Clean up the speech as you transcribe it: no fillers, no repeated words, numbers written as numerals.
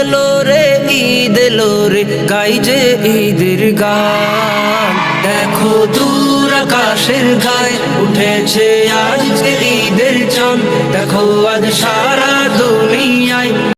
এলো রে, ঈদ এলো রে, গাই যে ঈদের গান। দেখো দূর আকাশের গায়ে উঠেছে আজ ঈদের চাঁদ, দেখো আজ সারা দুনিয়ায়